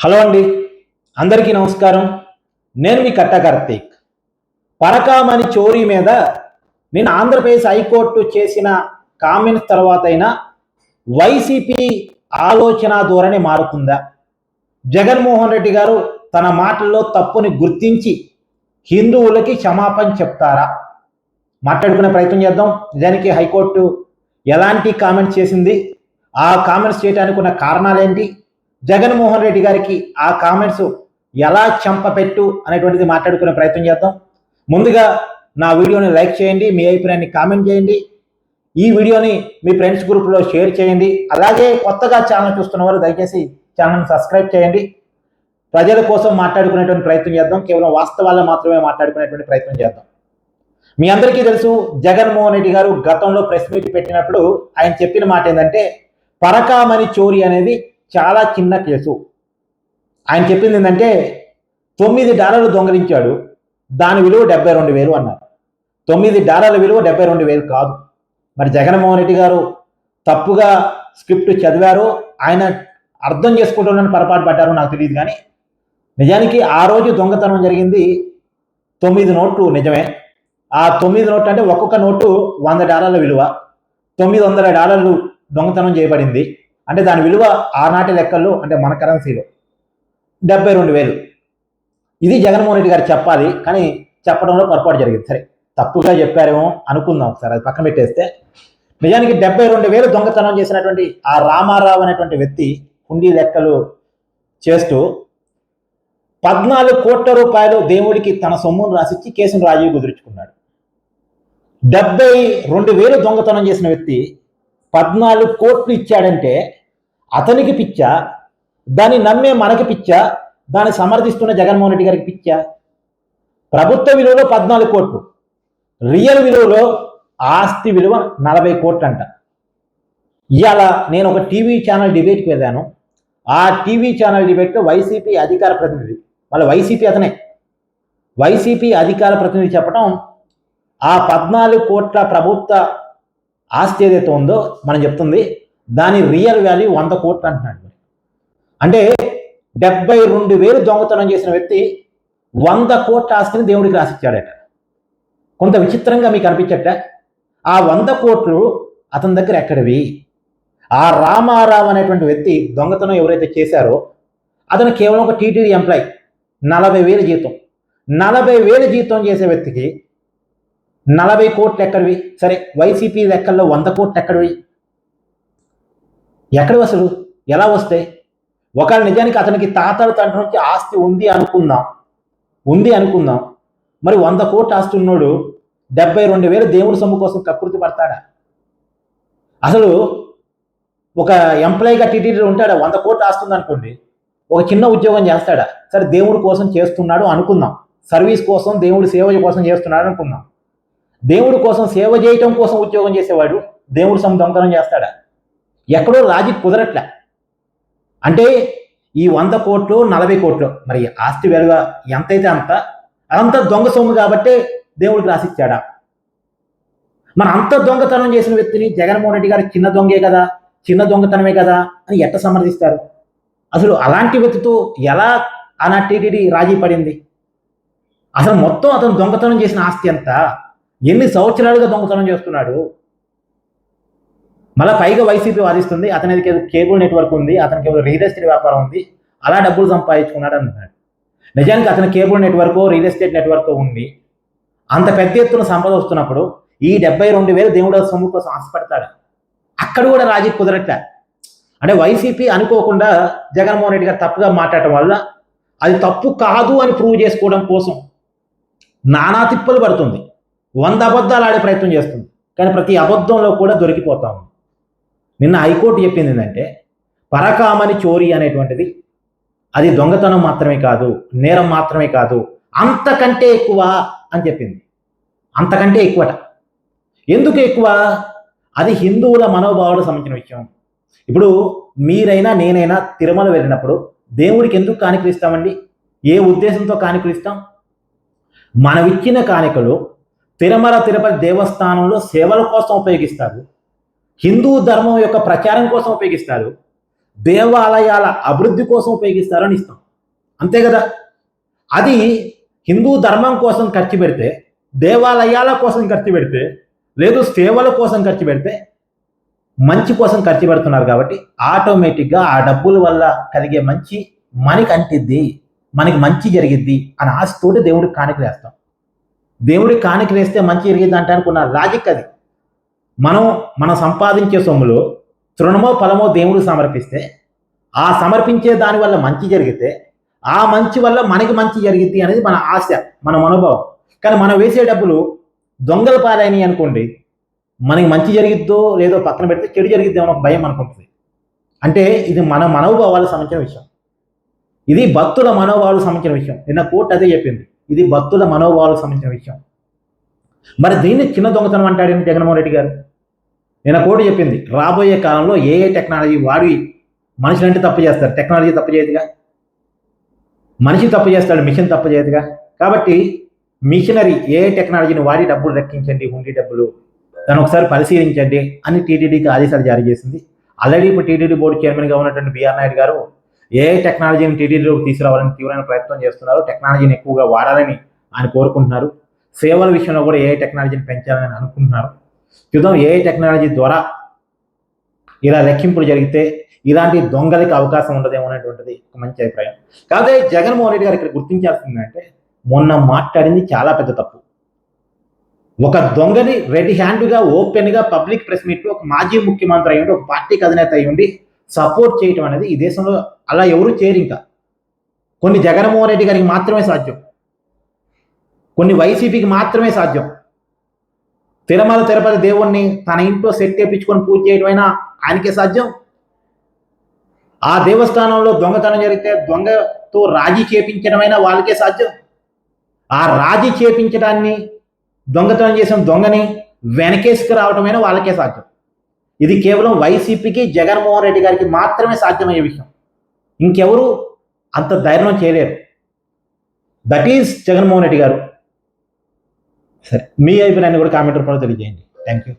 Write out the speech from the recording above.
Hello అండి, అందరికీ నమస్కారం. నేను మీ కట్ట కార్తీక్. పరకామణి చోరీ మీద నేను ఆంధ్రప్రదేశ్ హైకోర్టు చేసిన కామెంట్స్ తర్వాత అయినా వైసీపీ ఆలోచన ధోరణి మారుతుందా? జగన్మోహన్ రెడ్డి గారు తన మాటల్లో తప్పుని గుర్తించి హిందువులకి క్షమాపణ చెప్తారా? మాట్లాడుకునే ప్రయత్నం చేద్దాం. నిజానికి హైకోర్టు ఎలాంటి కామెంట్స్ చేసింది, ఆ కామెంట్స్ చేయడానికి ఉన్న కారణాలు ఏంటి, జగన్మోహన్ రెడ్డి గారికి ఆ కామెంట్స్ ఎలా చంపపెట్టు అనేటువంటిది మాట్లాడుకునే ప్రయత్నం చేద్దాం. ముందుగా నా వీడియోని లైక్ చేయండి, మీ అభిప్రాయాన్ని కామెంట్ చేయండి, ఈ వీడియోని మీ ఫ్రెండ్స్ గ్రూప్లో షేర్ చేయండి. అలాగే కొత్తగా ఛానల్ చూస్తున్న వారు దయచేసి ఛానల్ని సబ్స్క్రైబ్ చేయండి. ప్రజల కోసం మాట్లాడుకునేటువంటి ప్రయత్నం చేద్దాం, కేవలం వాస్తవాల్లో మాత్రమే మాట్లాడుకునేటువంటి ప్రయత్నం చేద్దాం. మీ అందరికీ తెలుసు, జగన్మోహన్ రెడ్డి గారు గతంలో ప్రెస్ మీట్ పెట్టినప్పుడు ఆయన చెప్పిన మాట ఏంటంటే, పరకామణి చోరీ అనేది చాలా చిన్న కేసు. ఆయన చెప్పింది ఏంటంటే, $9 దొంగలించాడు, దాని విలువ 72,000 అన్నారు. $9 విలువ 72,000 కాదు. మరి జగన్మోహన్ రెడ్డి గారు తప్పుగా స్క్రిప్ట్ చదివారో, ఆయన అర్థం చేసుకుంటున్నాను పొరపాటు పడ్డారో నాకు తెలియదు. కానీ నిజానికి ఆ రోజు దొంగతనం జరిగింది 9 నోట్లు నిజమే. ఆ 9 నోట్లు అంటే ఒక్కొక్క నోటు $100 విలువ. $900 దొంగతనం చేయబడింది. అంటే దాని విలువ ఆనాటి లెక్కల్లో, అంటే మన కరెన్సీలో 72,000. ఇది జగన్మోహన్ రెడ్డి గారు చెప్పాలి, కానీ చెప్పడంలో పొరపాటు జరిగింది. సరే, తప్పుగా చెప్పారేమో అనుకుందాం, ఒకసారి అది పక్కన పెట్టేస్తే. నిజానికి 72,000 దొంగతనం చేసినటువంటి ఆ రామారావు అనేటువంటి వ్యక్తి హుండీ లెక్కలు చేస్తూ 14 కోట్ల రూపాయలు దేవుడికి తన సొమ్మును రాసిచ్చి కేసును రాజీవ్ కుదుర్చుకున్నాడు. 72,000 దొంగతనం చేసిన వ్యక్తి 14 కోట్లు ఇచ్చాడంటే అతనికి పిచ్చా, దాన్ని నమ్మే మనకి పిచ్చా, దాన్ని సమర్థిస్తున్న జగన్మోహన్ రెడ్డి గారికి పిచ్చా? ప్రభుత్వ విలువలో 14 కోట్లు, రియల్ విలువలో ఆస్తి విలువ 40 కోట్లు అంట. ఇవాళ నేను ఒక టీవీ ఛానల్ డిబేట్కి వెళ్ళాను. ఆ టీవీ ఛానల్ డిబేట్లో వైసీపీ అధికార ప్రతినిధి, మళ్ళీ వైసీపీ అతనే, వైసీపీ అధికార ప్రతినిధి చెప్పడం, ఆ 14 కోట్ల ప్రభుత్వ ఆస్తి ఏదైతే ఉందో మనం చెప్తుంది, దాని రియల్ వాల్యూ 100 కోట్లు అంటున్నాడు. అంటే 72,000 దొంగతనం చేసిన వ్యక్తి 100 కోట్ల ఆస్తిని దేవుడికి రాసిచ్చాడట. కొంత విచిత్రంగా మీకు అనిపించట? ఆ 100 కోట్లు అతని దగ్గర ఎక్కడివి? ఆ రామారావు అనేటువంటి వ్యక్తి దొంగతనం ఎవరైతే చేశారో అతను కేవలం ఒక టీటీడీ ఎంప్లాయ్, 40,000 జీతం. 40,000 జీతం చేసే వ్యక్తికి 40 కోట్లు ఎక్కడివి? సరే, వైసీపీ లెక్కల్లో 100 కోట్లు ఎక్కడివి? ఎక్కడివి అసలు? ఎలా వస్తాయి? ఒకవేళ నిజానికి అతనికి తాతల తండ్రి నుంచి ఆస్తి ఉంది అనుకుందాం, మరి 100 కోట్లు ఆస్తి ఉన్నోడు 72,000 దేవుడి సొమ్ము కోసం కకృతి పడతాడా? అసలు ఒక ఎంప్లాయీగా టీటీడీలో ఉంటాడా? 100 కోట్లు ఆస్తుంది అనుకోండి, ఒక చిన్న ఉద్యోగం చేస్తాడా? సరే, దేవుడి కోసం చేస్తున్నాడు అనుకుందాం, సర్వీస్ కోసం, దేవుడి సేవ కోసం చేస్తున్నాడు అనుకుందాం. దేవుడి కోసం సేవ చేయటం కోసం ఉద్యోగం చేసేవాడు దేవుడి సొమ్ము దొంగతనం చేస్తాడా? ఎక్కడో లాజిక్ కుదరట్లే. అంటే ఈ 100 కోట్లు 40 కోట్లు, మరి ఆస్తి విలువ ఎంతైతే అంత దొంగ సొమ్ము కాబట్టే దేవుడికి రాసిచ్చాడా? మరి అంత దొంగతనం చేసిన వ్యక్తిని జగన్మోహన్ రెడ్డి గారు చిన్న దొంగే కదా, చిన్న దొంగతనమే కదా అని ఎట్లా సమర్థిస్తారు? అసలు అలాంటి వ్యక్తితో ఎలా ఆనాటి టీటీడీ రాజీ పడింది? అసలు మొత్తం అతను దొంగతనం చేసిన ఆస్తి ఎంత? ఎన్ని సంవత్సరాలుగా దొంగతనం చేస్తున్నాడు? మళ్ళీ పైగా వైసీపీ వాదిస్తుంది అతనికి కేబుల్ నెట్వర్క్ ఉంది, అతనికి రియల్ ఎస్టేట్ వ్యాపారం ఉంది, అలా డబ్బులు సంపాదించుకున్నాడు అంటున్నాడు. నిజానికి అతని cable network, real estate network ఉంది. అంత పెద్ద ఎత్తున సంపద వస్తున్నప్పుడు ఈ 72,000 దేవుడు సొమ్ము కోసం ఆశపడతాడు? అక్కడ కూడా రాజీ కుదరట్లే. అంటే వైసీపీ అనుకోకుండా జగన్మోహన్ రెడ్డి గారు తప్పుగా మాట్లాడటం వల్ల అది తప్పు కాదు అని ప్రూవ్ చేసుకోవడం కోసం నానా తిప్పలు పడుతుంది, 100 అబద్ధాలు ఆడే ప్రయత్నం చేస్తుంది. కానీ ప్రతి అబద్ధంలో కూడా దొరికిపోతాము. నిన్న హైకోర్టు చెప్పింది ఏంటంటే, పరకామణి చోరీ అనేటువంటిది అది దొంగతనం మాత్రమే కాదు, నేరం మాత్రమే కాదు, అంతకంటే ఎక్కువ అని చెప్పింది. అంతకంటే ఎక్కువట. ఎందుకు ఎక్కువ? అది హిందువుల మనోభావాలకు సంబంధించిన విషయం. ఇప్పుడు మీరైనా నేనైనా తిరుమల వెళ్ళినప్పుడు దేవుడికి ఎందుకు కానుకలు ఇస్తామండి? ఏ ఉద్దేశంతో కానుకలు ఇస్తాం? మనమిచ్చిన కానుకలు తిరుమల తిరుపతి దేవస్థానంలో సేవల కోసం ఉపయోగిస్తారు, హిందూ ధర్మం యొక్క ప్రచారం కోసం ఉపయోగిస్తారు. దేవాలయాల అభివృద్ధి కోసం ఉపయోగిస్తారని ఇస్తాం, అంతే కదా. అది హిందూ ధర్మం కోసం ఖర్చు పెడితే, దేవాలయాల కోసం ఖర్చు పెడితే, లేదు సేవల కోసం ఖర్చు పెడితే మంచి కోసం ఖర్చు పెడుతున్నారు కాబట్టి ఆటోమేటిక్గా ఆ డబ్బుల వల్ల కలిగే మంచి మనకి అంటిద్ది, మనకి మంచి జరిగిద్ది అని ఆశతోటి దేవుడికి కానుకలు వేస్తాం. దేవుడికి కానుకలు వేస్తే మంచి జరిగిద్ది అంటే అనుకున్న లాజిక్ అది. మనం సంపాదించే సొమ్ములో తృణమో ఫలమో దేవుడికి సమర్పిస్తే, ఆ సమర్పించే దాని వల్ల మంచి జరిగితే ఆ మంచి వల్ల మనకి మంచి జరిగిద్ది అనేది మన ఆశ, మన మనోభావం. కానీ మనం వేసే డబ్బులు దొంగల పాలైనవి అనుకోండి, మనకి మంచి జరిగిద్దో లేదో పక్కన పెడితే చెడు జరిగిద్దేమో ఒక భయం అనుకుంటుంది. అంటే ఇది మన మనోభావాలకు సంబంధించిన విషయం, ఇది భక్తుల మనోభావాలకు సంబంధించిన విషయం. నిన్న కోర్టు అదే చెప్పింది, ఇది భక్తుల మనోభావాలకు సంబంధించిన విషయం. మరి దీన్ని చిన్న దొంగతనం అంటాడేంటి జగన్మోహన్ రెడ్డి గారు? నిన్న కోర్టు చెప్పింది, రాబోయే కాలంలో ఏ టెక్నాలజీ వాడి మనుషులు అంటే తప్పు చేస్తారు, టెక్నాలజీ తప్పు చేయదుగా. మనిషి తప్పు చేస్తాడు, మిషన్ తప్పు చేయదుగా. కాబట్టి మిషనరీ ఏ టెక్నాలజీని వాడి డబ్బులు రక్షించండి, హుండీ డబ్బులు దాన్ని ఒకసారి పరిశీలించండి అని టీటీడీకి ఆదేశాలు జారీ చేసింది. ఆల్రెడీ ఇప్పుడు టీటీడీ బోర్డు చైర్మన్గా ఉన్నటువంటి బిఆర్ నాయుడు గారు ఏ టెక్నాలజీని టీటీడీలోకి తీసుకురావాలని తీవ్రమైన ప్రయత్నం చేస్తున్నారు. టెక్నాలజీని ఎక్కువగా వాడాలని ఆయన కోరుకుంటున్నారు. సేవల విషయంలో కూడా ఏ టెక్నాలజీని పెంచాలని అనుకుంటున్నారు. చూద్దాం ఏ టెక్నాలజీ ద్వారా ఇలా లెక్కింపులు జరిగితే ఇలాంటి దొంగలకి అవకాశం ఉండదేమో అనేటువంటిది ఒక మంచి అభిప్రాయం. కాకపోతే జగన్మోహన్ రెడ్డి గారు ఇక్కడ గుర్తించాల్సిందంటే, మొన్న మాట్లాడింది చాలా పెద్ద తప్పు. ఒక దొంగని రెడ్ హ్యాండ్గా ఓపెన్గా పబ్లిక్ ప్రెస్ మీట్లో ఒక మాజీ ముఖ్యమంత్రి అయ్యండి, ఒక పార్టీకి అధినేత అయ్యండి సపోర్ట్ చేయటం అనేది ఈ దేశంలో అలా ఎవరు చేయరు. ఇంకా కొన్ని జగన్మోహన్ రెడ్డి గారికి మాత్రమే సాధ్యం, కొన్ని వైసీపీకి మాత్రమే సాధ్యం. తిరుమల తిరుపతి దేవుణ్ణి తన ఇంట్లో సెట్ వేయించుకొని పూజ చేయడమైనా ఆయనకే సాధ్యం. ఆ దేవస్థానంలో దొంగతనం జరిగితే దొంగతో రాజీ చేపించడమైనా వాళ్ళకే సాధ్యం. ఆ రాజీ చేపించడాన్ని, దొంగతనం చేసిన దొంగని వెనకేసుకు రావటమైనా వాళ్ళకే సాధ్యం. ఇది కేవలం వైసీపీకి జగన్మోహన్ రెడ్డి గారికి మాత్రమే సాధ్యమయ్యే విషయం. ఇంకెవరు అంత ధైర్యం చేయలేరు. దట్ ఈజ్ జగన్మోహన్ రెడ్డి గారు. సరే, మీ అభిప్రాయాన్ని కూడా కామెంట్ రూపంలో తెలియజేయండి. Thank you.